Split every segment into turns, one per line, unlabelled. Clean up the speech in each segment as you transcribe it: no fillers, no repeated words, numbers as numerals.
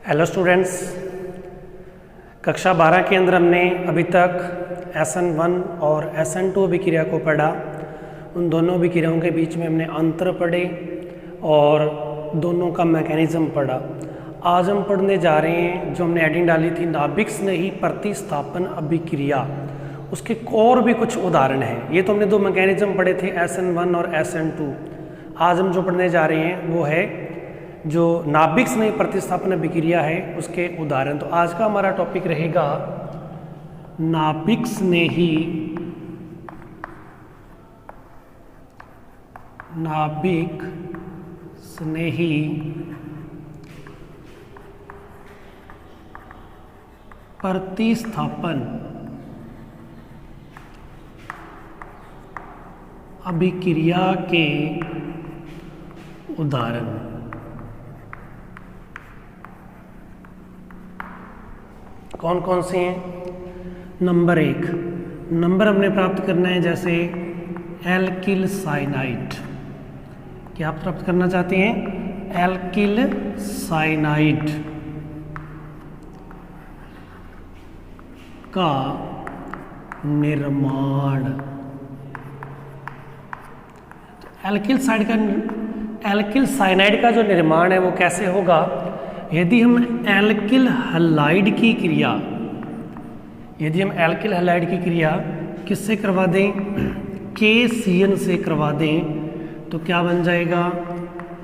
Hello students, कक्षा 12 के अंदर हमने अभी तक SN1 और SN2 अभिक्रिया को पढ़ा। उन दोनों अभिक्रियाओं के बीच में हमने अंतर पढ़े और दोनों का मैकेनिज्म पढ़ा। आज हम पढ़ने जा रहे हैं जो हमने हेडिंग डाली थी नाभिक स्नेही प्रतिस्थापन अभिक्रिया, उसके और भी कुछ उदाहरण हैं। ये तो हमने दो मैकेनिज्म पढ़े थे SN1 और SN2। आज हम जो पढ़ने जा रहे हैं वो है जो नाभिक स्नेही प्रतिस्थापन अभिक्रिया है उसके उदाहरण। तो आज का हमारा टॉपिक रहेगा नाभिक स्नेही प्रतिस्थापन अभिक्रिया के उदाहरण। कौन कौन से हैं? नंबर 1 नंबर हमने प्राप्त करना है, जैसे एल्किल साइनाइड। क्या आप प्राप्त करना चाहते हैं? एल्किल साइनाइड का निर्माण। एल्किल साइनाइड का जो निर्माण है वो कैसे होगा? यदि हम एल्किल हैलाइड की क्रिया किससे करवा दें? KCN से करवा दें तो क्या बन जाएगा?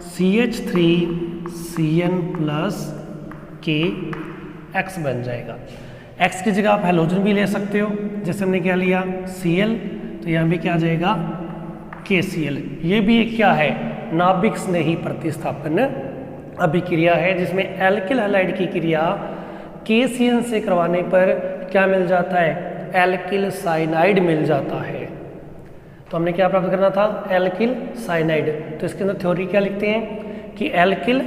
CH3CN प्लस KX बन जाएगा। X की जगह आप हैलोजन भी ले सकते हो, जैसे हमने क्या लिया Cl, तो यहाँ भी क्या आ जाएगा KCl। ये भी एक क्या है? नाभिक स्नेही प्रतिस्थापन अभिक्रिया है, जिसमें एल्किल हैलाइड की क्रिया KCN से करवाने पर क्या मिल जाता है? एल्किल साइनाइड मिल जाता है। तो हमने क्या प्राप्त करना था? Alkyl cyanide. तो इसके अंदर थ्योरी क्या लिखते हैं कि एल्किल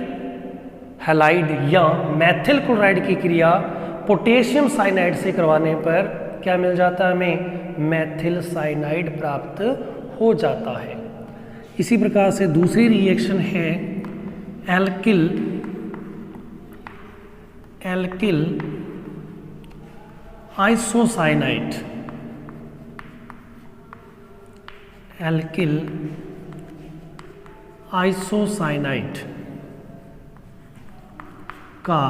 हैलाइड या मैथिल क्लोराइड की क्रिया पोटेशियम साइनाइड से करवाने पर क्या मिल जाता है? हमें मैथिल साइनाइड प्राप्त हो जाता है। इसी प्रकार से दूसरी रिएक्शन है एल्किल आइसोसाइनाइड। एल्किल आइसोसाइनाइड का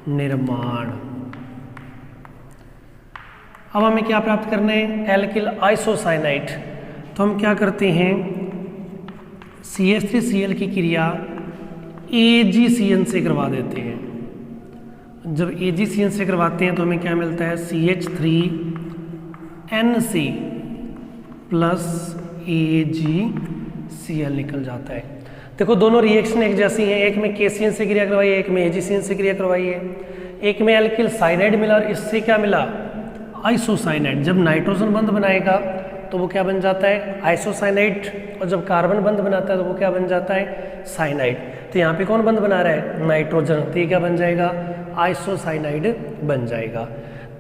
निर्माण। अब हमें क्या प्राप्त करना है? Alkyl isocyanide. तो हम क्या करते हैं? CH3Cl की क्रिया AgCN से करवा देते हैं। जब AgCN से करवाते हैं तो हमें क्या मिलता है? CH3NC प्लस AgCl निकल जाता है। देखो दोनों रिएक्शन एक जैसी हैं, एक में KCN से क्रिया करवाई है, एक में AgCN से क्रिया करवाई है। एक में एल्किल साइनाइड मिला और इससे क्या मिला? आइसोसाइनाइड। जब नाइट्रोजन बंध बनाएगा तो वो क्या बन जाता है? आइसोसाइनाइड। और जब कार्बन बंध बनाता है तो वो क्या बन जाता है? साइनाइड। तो यहाँ पे कौन बंध बना रहा है? नाइट्रोजन। तो ये क्या बन जाएगा? आइसोसाइनाइड बन जाएगा।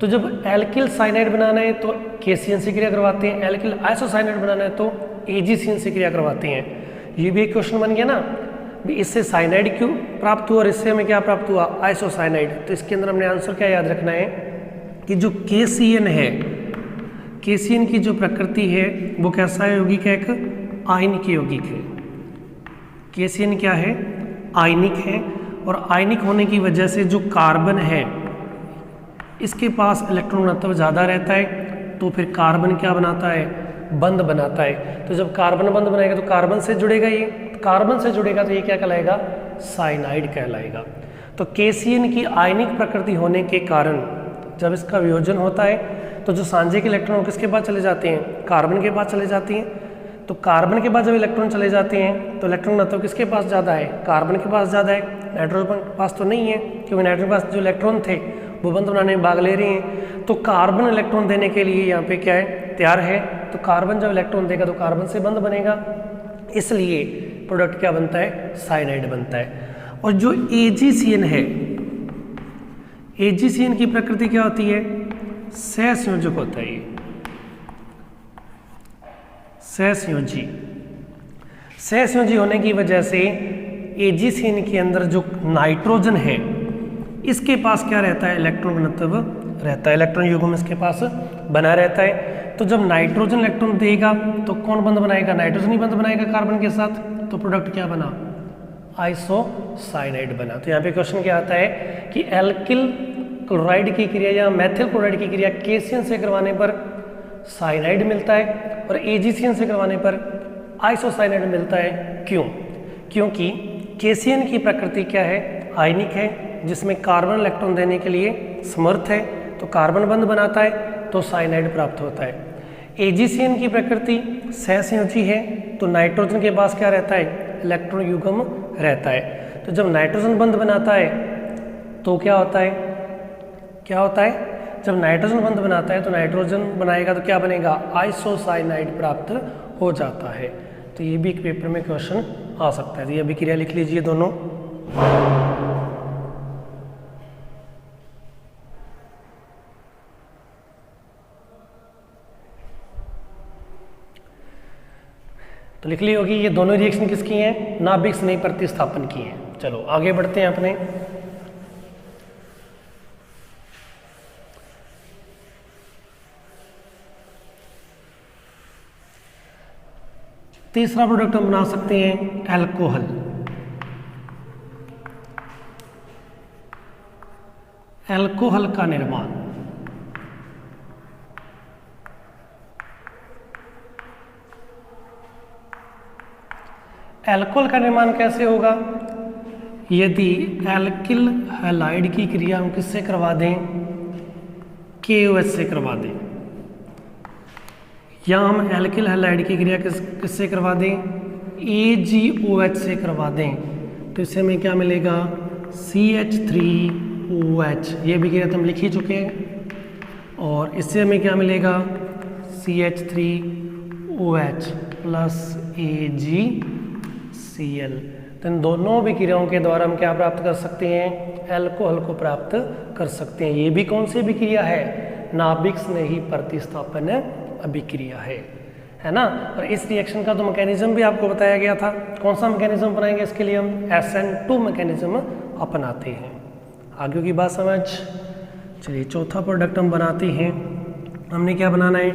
तो जब एल्किल साइनाइड बनाना है तो KCN से क्रिया करवाते हैं, एल्किल आइसोसाइनाइड बनाना है तो AgCN से क्रिया करवाते हैं। ये भी एक क्वेश्चन बन गया ना, इससे साइनाइड क्यों प्राप्त हुआ और इससे हमें क्या प्राप्त हुआ? आइसोसाइनाइड। तो इसके अंदर हमने आंसर क्या याद रखना है कि जो KCN है, KCN की जो प्रकृति है वो कैसा है? यौगिक है, एक आयनिक यौगिक है। KCN क्या है? आयनिक है। और आयनिक होने की वजह से जो कार्बन है इसके पास इलेक्ट्रॉन घनत्व ज़्यादा रहता है, तो फिर कार्बन क्या बनाता है? बंध बनाता है। तो जब कार्बन बंध बनाएगा तो कार्बन से जुड़ेगा, ये कार्बन से जुड़ेगा तो ये क्या कहलाएगा? साइनाइड कहलाएगा। तो KCN की आयनिक प्रकृति होने के कारण जब इसका वियोजन होता है तो जो सांझे के इलेक्ट्रॉन किसके पास चले जाते हैं? कार्बन के पास चले जाते हैं। तो कार्बन के पास जब इलेक्ट्रॉन चले जाते हैं तो इलेक्ट्रॉन घनत्व किसके पास ज़्यादा है? कार्बन के पास ज़्यादा है। नाइट्रोजन के पास तो नहीं है, क्योंकि नाइट्रोजन के पास जो इलेक्ट्रॉन थे वो बंध बनाने में भाग ले रहे हैं। तो कार्बन इलेक्ट्रॉन देने के लिए यहाँ पे क्या है? तैयार है। तो कार्बन जब इलेक्ट्रॉन देगा तो कार्बन से बंध बनेगा, इसलिए प्रोडक्ट क्या बनता है? साइनाइड बनता है। और जो AgCN है, AgCN की प्रकृति क्या होती है? सहसंयोजक होता है ये, सहसंयोजी। सहसंयोजी होने की वजह से AgCN के अंदर जो नाइट्रोजन है इसके पास क्या रहता है, इलेक्ट्रॉन घनत्व रहता है, इलेक्ट्रॉन युग्म इसके पास बना रहता है। तो जब नाइट्रोजन इलेक्ट्रॉन देगा तो कौन बंध बनाएगा, नाइट्रोजन ही बंध बनाएगा कार्बन के साथ, तो प्रोडक्ट क्या बना, आइसोसाइनाइड बना। तो यहाँ पे क्वेश्चन क्या आता है कि एल्किल क्लोराइड की क्रिया या मेथिल क्लोराइड की क्रिया KCN से करवाने पर साइनाइड मिलता है और AgCN से करवाने पर आइसोसाइनाइड मिलता है। क्यों? क्योंकि KCN की प्रकृति क्या है, आयनिक है, जिसमें कार्बन इलेक्ट्रॉन देने के लिए समर्थ है, तो कार्बन बंध बनाता है तो साइनाइड प्राप्त होता है। AgCN की प्रकृति सहसंयोजी है, तो नाइट्रोजन के पास क्या रहता है, इलेक्ट्रॉन युग्म रहता है। तो जब नाइट्रोजन बंध बनाता है तो क्या होता है, जब नाइट्रोजन बंध बनाता है तो नाइट्रोजन बनाएगा तो क्या बनेगा, आइसोसाइनाइड प्राप्त हो जाता है। तो ये भी एक पेपर में क्वेश्चन आ सकता है। तो ये अभिक्रिया लिख लीजिए दोनों। तो लिख ली होगी, ये दोनों रिएक्शन किसकी हैं, नाभिक स्नेह प्रतिस्थापन की हैं। चलो आगे बढ़ते हैं अपने। तीसरा प्रोडक्ट हम बना सकते हैं अल्कोहल। अल्कोहल का निर्माण, अल्कोहल का निर्माण कैसे होगा, यदि एल्किल हैलाइड की क्रिया हम किससे करवा दें, KOH से करवा दें, या हम एल्किल हैलाइड की क्रिया किससे करवा दें, AgOH से करवा दें, तो इससे हमें क्या मिलेगा, CH3OH। ये भी क्रिया तो हम लिख ही चुके हैं। और इससे हमें क्या मिलेगा, CH3OH प्लस AgCl। तो इन दोनों भी क्रियाओं के द्वारा हम क्या प्राप्त कर सकते हैं, अल्कोहल को प्राप्त कर सकते हैं। ये भी कौन सी अभिक्रिया है, नाभिक स्नेही प्रतिस्थापन अभिक्रिया है ना। और इस रिएक्शन का तो मैकेनिज्म भी आपको बताया गया था। कौन सा मैकेनिज्म बनाएंगे, इसके लिए हम SN2 मैकेनिज्म अपनाते हैं। आगे की बात समझ। चलिए चौथा प्रोडक्ट हम बनाते हैं। हमने क्या बनाना है,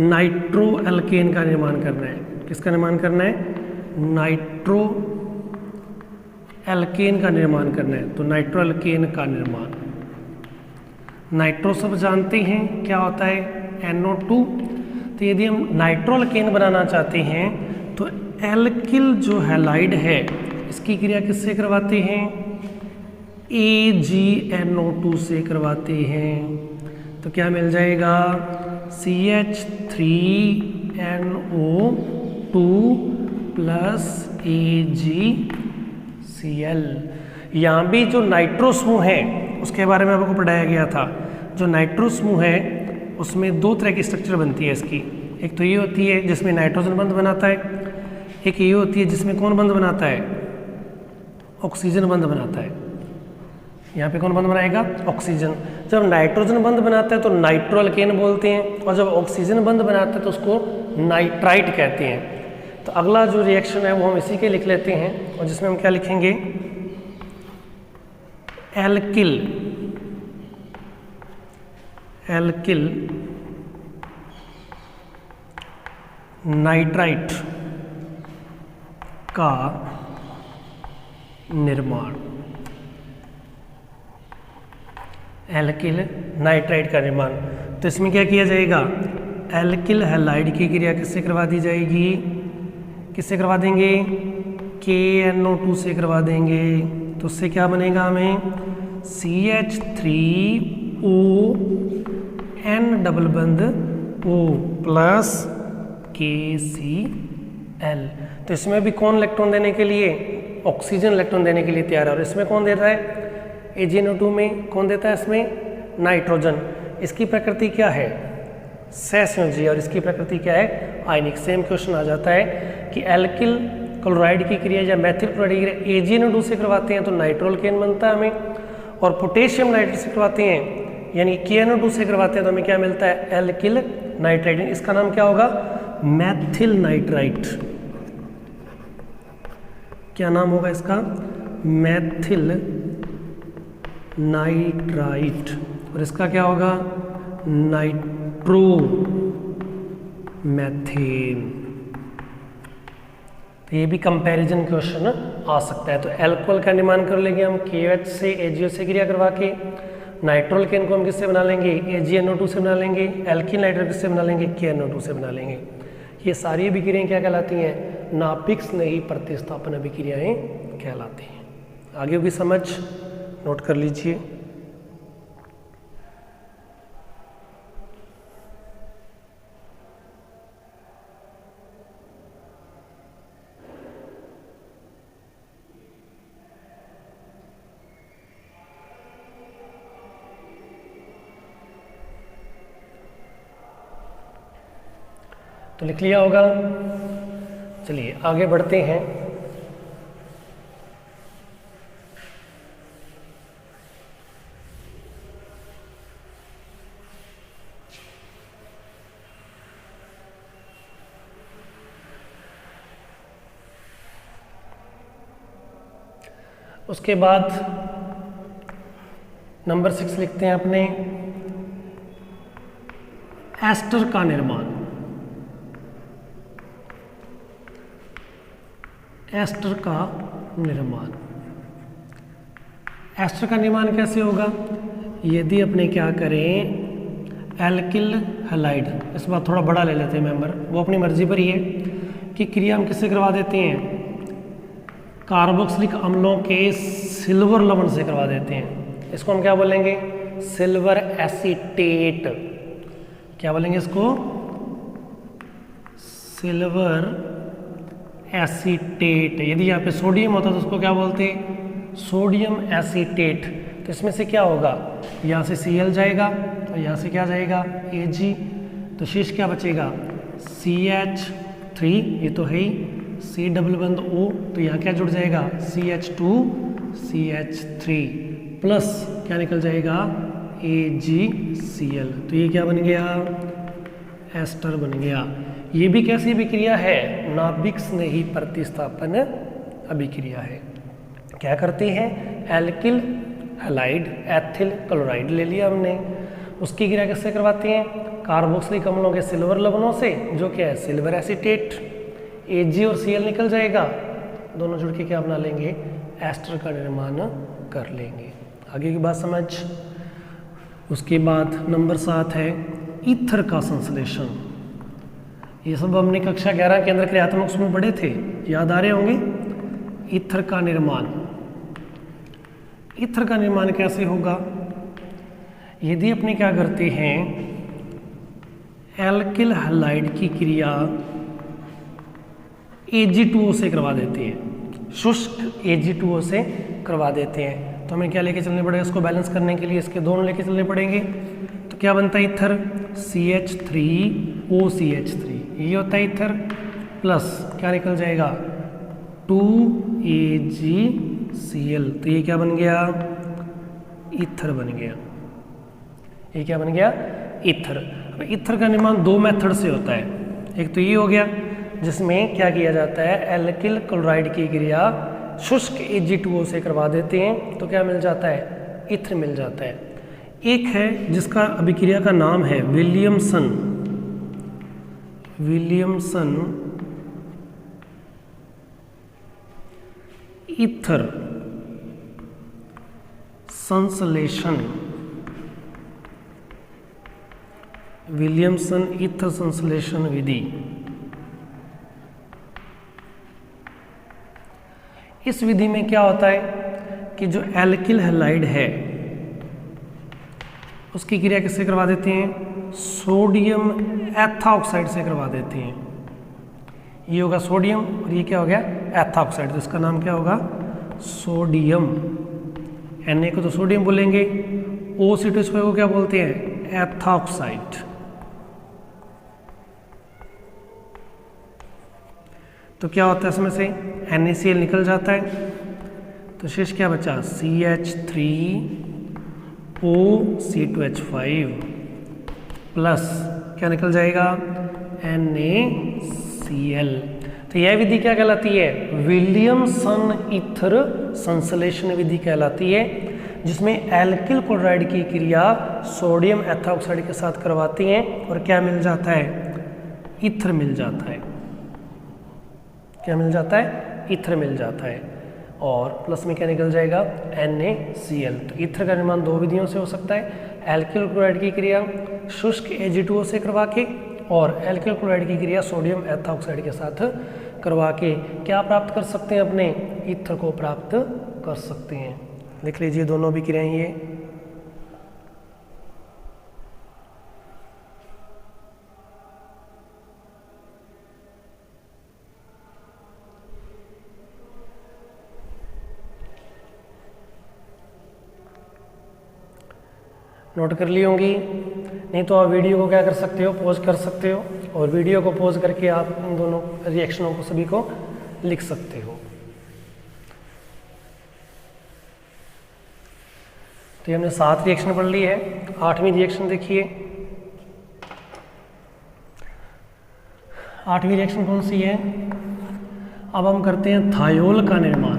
नाइट्रो एल्केन का निर्माण करना है। किसका निर्माण करना है, नाइट्रो एल्केन का निर्माण करना है। तो नाइट्रो एल्केन का निर्माण, नाइट्रो सब जानते हैं क्या होता है, NO2। तो यदि हम नाइट्रो एल्केन बनाना चाहते हैं तो एल्किल जो हैलाइड है इसकी क्रिया किससे करवाते हैं, AgNO2 से करवाते हैं। तो क्या मिल जाएगा, CH3NO2 प्लस AgCl। यहाँ भी जो नाइट्रो समूह है उसके बारे में आपको पढ़ाया गया था। जो नाइट्रो समूह है उसमें दो तरह की स्ट्रक्चर बनती है इसकी। एक तो ये होती है जिसमें नाइट्रोजन बंध बनाता है, एक ये होती है जिसमें कौन बंध बनाता है, ऑक्सीजन बंध बनाता है। यहाँ पे कौन बंध बनाएगा, ऑक्सीजन। जब नाइट्रोजन बंध बनाता है तो नाइट्रो एल्केन बोलते हैं, और जब ऑक्सीजन बंध बनाता है तो उसको नाइट्राइट कहते हैं। तो अगला जो रिएक्शन है वो हम इसी के लिख लेते हैं, और जिसमें हम क्या लिखेंगे, एल्किल नाइट्राइट का निर्माण, एल्किल नाइट्राइट का निर्माण। तो इसमें क्या किया जाएगा, एल्किल हैलाइड की क्रिया किससे करवा दी जाएगी, किससे करवा देंगे, KNO2 से करवा देंगे। तो उससे क्या बनेगा, हमें CH3ON डबल बंध O प्लस KCl। तो इसमें भी कौन इलेक्ट्रॉन देने के लिए, ऑक्सीजन इलेक्ट्रॉन देने के लिए तैयार है। और इसमें कौन देता है, AgNO2 में कौन देता है, इसमें नाइट्रोजन। इसकी प्रकृति क्या है, सहसंयोजी, और इसकी प्रकृति क्या है, आयनिक। सेम क्वेश्चन आ जाता है कि एल्किल क्लोराइड की क्रिया या मेथिल क्लोराइड की क्रिया AgNO2 से करवाते हैं तो नाइट्रो एल्केन बनता है हमें, और पोटेशियम नाइट्रेट से करवाते हैं यानी KNO2 से करवाते हैं तो हमें क्या मिलता है, एल्किल नाइट्राइट। इसका नाम क्या होगा, मेथिल नाइट्राइट। क्या नाम होगा इसका, मैथिल नाइट्राइट, और इसका क्या होगा, नाइट्रोमेथेन। तो ये भी कंपैरिजन क्वेश्चन आ सकता है। तो एल्कोहल का निर्माण कर लेंगे हम KOH से AgO से क्रिया करवा के, नाइट्रोल केन को हम किससे बना लेंगे, AgNO2 से बना लेंगे, एल्किल नाइट्राइड किससे बना लेंगे, KNO2 से बना लेंगे। ये सारी अभिक्रियाएं क्या कहलाती हैं, नाभिक स्नेही प्रतिस्थापन अभिक्रियाएं कहलाती हैं। आगे भी समझ नोट कर लीजिए। तो लिख लिया होगा। चलिए आगे बढ़ते हैं। उसके बाद नंबर 6 लिखते हैं अपने, एस्टर का निर्माण। एस्टर का निर्माण, एस्टर का निर्माण कैसे होगा, यदि अपने क्या करें, एल्किल हैलाइड, इस बार थोड़ा बड़ा ले लेते हैं मेंबर, वो अपनी मर्जी पर ही है कि क्रिया हम किससे करवा देते हैं, कार्बोक्सिलिक अम्लों के सिल्वर लवण से करवा देते हैं। इसको हम क्या बोलेंगे, सिल्वर एसीटेट। क्या बोलेंगे इसको, सिल्वर एसीटेट। यदि यहाँ पे सोडियम होता तो उसको क्या बोलते, सोडियम एसीटेट। तो इसमें से क्या होगा, यहाँ से Cl जाएगा और यहाँ से क्या जाएगा, Ag। तो शेष क्या बचेगा, CH3, ये तो है ही, C डबल बंद O, तो यहाँ क्या जुड़ जाएगा, CH2 CH3 प्लस क्या निकल जाएगा, AgCl। तो ये क्या बन गया, एस्टर बन गया। ये भी कैसी अभिक्रिया है, नाभिक स्नेही प्रतिस्थापन अभिक्रिया है। क्या करते हैं, एल्किल हैलाइड एथिल क्लोराइड ले लिया हमने, उसकी क्रिया किससे करवाते हैं, कार्बोक्सिलिक अम्लों के सिल्वर लवणों से, जो क्या है सिल्वर एसीटेट। Ag और Cl निकल जाएगा, दोनों जुड़ के क्या बना लेंगे, एस्टर का निर्माण कर लेंगे। आगे की बात समझ। उसके बाद नंबर 7 है ईथर का संश्लेषण। ये सब हमने कक्षा 11 के अंदर क्रियात्मक उसमें पढ़े थे, याद आ रहे होंगे। ईथर का निर्माण, ईथर का निर्माण कैसे होगा, यदि अपने क्या करते हैं, एल्किल हैलाइड की क्रिया Ag2O से करवा देते हैं, शुष्क Ag2O से करवा देते हैं। तो हमें क्या लेके चलने पड़ेगा, इसको बैलेंस करने के लिए इसके दोनों लेके चलने पड़ेंगे। तो क्या बनता है ईथर, CH3OCH3, ये होता है ईथर, प्लस क्या निकल जाएगा, 2AgCl। तो ये क्या बन गया, ईथर बन गया। ये क्या बन गया, ईथर। अब ईथर का निर्माण 2 मेथड से होता है। एक तो ये हो गया जिसमें क्या किया जाता है, एल्किल क्लोराइड की क्रिया शुष्क Ag2O से करवा देते हैं, तो क्या मिल जाता है, ईथर मिल जाता है। एक है जिसका अभिक्रिया का नाम है विलियमसन ईथर संश्लेषण, विलियमसन ईथर संश्लेषण विधि। इस विधि में क्या होता है कि जो एल्किल हैलाइड है उसकी क्रिया किससे करवा देते हैं, सोडियम एथॉक्साइड से करवा देते हैं। ये होगा सोडियम और ये क्या हो गया, एथॉक्साइड। तो इसका नाम क्या होगा, सोडियम। Na को तो सोडियम बोलेंगे, O2 को क्या बोलते हैं, एथॉक्साइड। तो क्या होता है इसमें से, NaCl निकल जाता है, तो शेष क्या बचा, CH3OC2H5 प्लस क्या निकल जाएगा, NaCl। तो यह विधि क्या कहलाती है? विलियमसन ईथर संश्लेषण विधि कहलाती है, जिसमें एल्किल क्लोराइड की क्रिया सोडियम एथॉक्साइड के साथ करवाती हैं और क्या मिल जाता है? ईथर मिल जाता है। क्या मिल जाता है? ईथर मिल जाता है। और प्लस में क्या निकल जाएगा? NaCl। तो ईथर का निर्माण दो विधियों से हो सकता है, एल्किल क्लोराइड की क्रिया शुष्क Ag2O से करवा के और एल्किल क्लोराइड की क्रिया सोडियम एथॉक्साइड के साथ करवा के क्या प्राप्त कर सकते हैं? अपने ईथर को प्राप्त कर सकते हैं। देख लीजिए दोनों भी क्रियाएं ये। नोट कर ली होंगी, नहीं तो आप वीडियो को क्या कर सकते हो? पॉज कर सकते हो और वीडियो को पॉज करके आप इन दोनों रिएक्शनों को सभी को लिख सकते हो। तो ये हमने 7 रिएक्शन पढ़ ली है। 8वीं रिएक्शन देखिए। 8वीं रिएक्शन कौन सी है? अब हम करते हैं थायोल का निर्माण।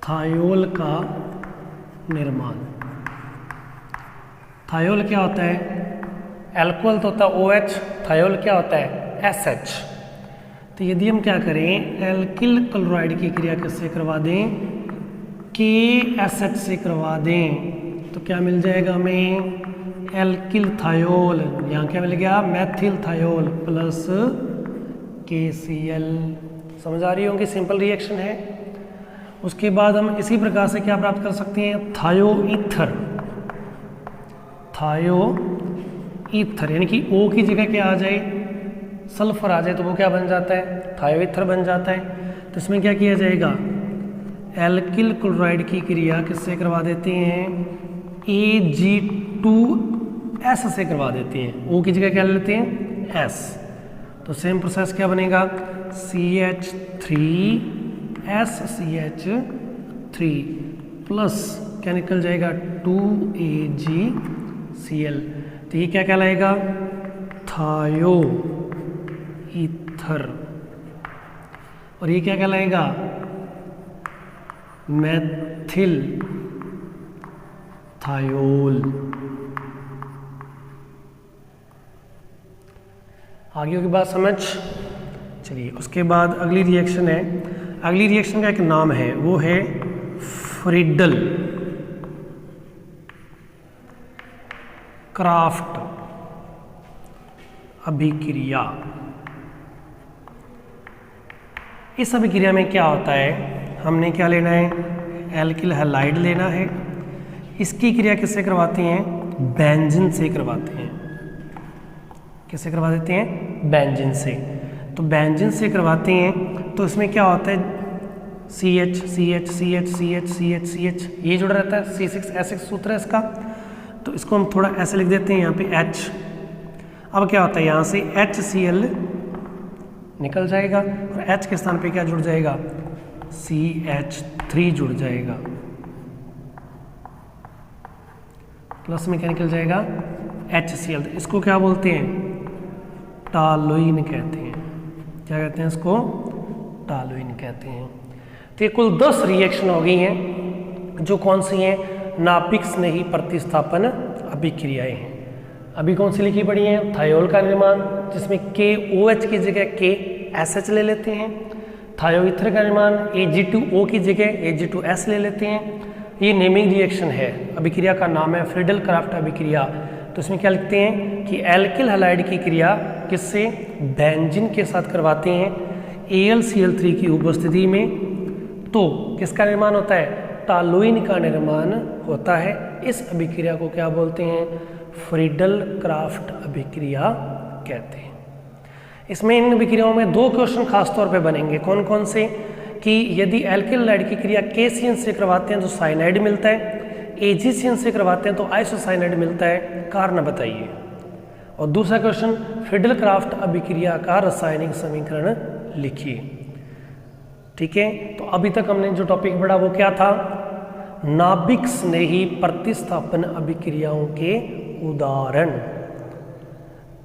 थायोल का निर्माण। थायोल क्या होता है? एल्कोहल तो होता है OH, थायोल क्या होता है? SH। तो यदि हम क्या करें, एल्किल क्लोराइड की क्रिया किससे करवा दें? KSH से करवा दें तो क्या मिल जाएगा हमें? Alkyl thiol. यहाँ क्या मिल गया? Maithil thiol plus KCl। समझ आ रही होंगी, सिंपल रिएक्शन है। उसके बाद हम इसी प्रकार से क्या प्राप्त कर सकते हैं? थायो ईथर। थायो ईथर यानी कि O की जगह क्या आ जाए? सल्फर आ जाए तो वो क्या बन जाता है? थायो ईथर बन जाता है। तो इसमें क्या किया जाएगा? एल्किल क्लोराइड की क्रिया किससे करवा देते हैं? Ag2S से करवा देते हैं। O की जगह क्या लेते हैं? S। तो सेम प्रोसेस क्या बनेगा? CH3SCH3 प्लस क्या निकल जाएगा? 2AgCl। तो ये क्या कहलाएगा? थायो ईथर। और ये क्या कहलाएगा? मैथिल थायोल। आगे की बात समझ। चलिए उसके बाद अगली रिएक्शन है। अगली रिएक्शन का एक नाम है, वो है फ्रीडल क्राफ्ट अभिक्रिया। इस अभिक्रिया में क्या होता है? हमने क्या लेना है? एल्किल हैलाइड लेना है। इसकी क्रिया किससे करवाते हैं? बेंजीन से करवाते हैं। किससे करवा देते हैं? बेंजीन से। तो बेंजीन से करवाते हैं तो इसमें क्या होता है? CH CH CH CH CH CH ये जुड़ा रहता है। C6H6 सूत्र है इसका। तो इसको हम थोड़ा ऐसे लिख देते हैं यहाँ पे H। अब क्या होता है? यहाँ से HCl निकल जाएगा और H के स्थान पे क्या जुड़ जाएगा? CH3 जुड़ जाएगा। प्लस में क्या निकल जाएगा? HCl। इसको क्या बोलते हैं? टॉलुइन कहते हैं। क्या कहते हैं इसको? टॉलुइन कहते हैं। तो ये कुल 10 रिएक्शन हो गई हैं, जो कौन सी हैं? नाभिक स्नेही प्रतिस्थापन अभिक्रियाएं हैं। अभी कौन सी लिखी पड़ी हैं? थायोल का निर्माण, जिसमें KOH की जगह KSH ले लेते हैं। थायो ईथर का निर्माण, Ag2O की जगह Ag2S ले लेते हैं। ये नेमिंग रिएक्शन है। अभिक्रिया का नाम है फ्रीडल क्राफ्ट अभिक्रिया। तो इसमें क्या लिखते हैं कि एल्किल हैलाइड की क्रिया किससे? बेंजीन के साथ करवाते हैं AlCl3 की उपस्थिति में। तो किसका निर्माण होता है? टॉलुइन का निर्माण होता है। इस अभिक्रिया को क्या बोलते हैं? फ्रीडल क्राफ्ट अभिक्रिया कहते हैं। इसमें इन अभिक्रियाओं में 2 क्वेश्चन खास तौर पे बनेंगे। कौन कौन से? कि यदि एल्किल हैलाइड की क्रिया KCN से करवाते हैं तो साइनाइड मिलता है, AgCN से करवाते हैं तो आइसोसाइनाइड मिलता है। कारण बताइए। और दूसरा क्वेश्चन, फ्रीडल क्राफ्ट अभिक्रिया का रासायनिक समीकरण लिखिए। ठीक है, तो अभी तक हमने जो टॉपिक पढ़ा वो क्या था? नाभिक स्नेही प्रतिस्थापन अभिक्रियाओं के उदाहरण।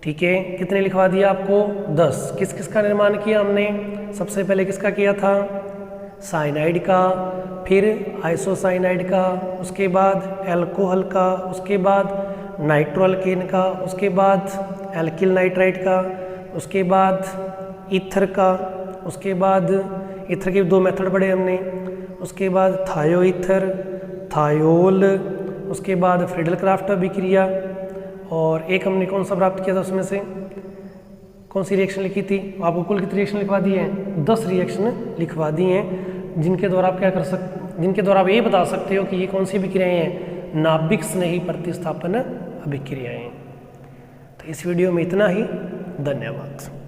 ठीक है, कितने लिखवा दिया आपको? 10। किस किस का निर्माण किया हमने? सबसे पहले किसका किया था? साइनाइड का, फिर आइसोसाइनाइड का, उसके बाद एल्कोहल का, उसके बाद नाइट्रोअल्केन का, उसके बाद एल्किल नाइट्राइट का, उसके बाद ईथर का, उसके बाद ईथर के 2 मेथड पढ़े हमने, उसके बाद थायो ईथर, थायोल, उसके बाद फ्रीडल क्राफ्ट अभिक्रिया, और एक हमने कौन सा प्राप्त किया था उसमें से? कौन सी रिएक्शन लिखी थी? आपको कुल कितनी रिएक्शन लिखवा दी है? 10 रिएक्शन लिखवा दी हैं, जिनके द्वारा आप क्या कर सकते, जिनके द्वारा आप ये बता सकते हो कि ये कौन सी अभिक्रियाएं हैं? नाभिक स्नेही प्रतिस्थापन अभिक्रियाएं। तो इस वीडियो में इतना ही। धन्यवाद।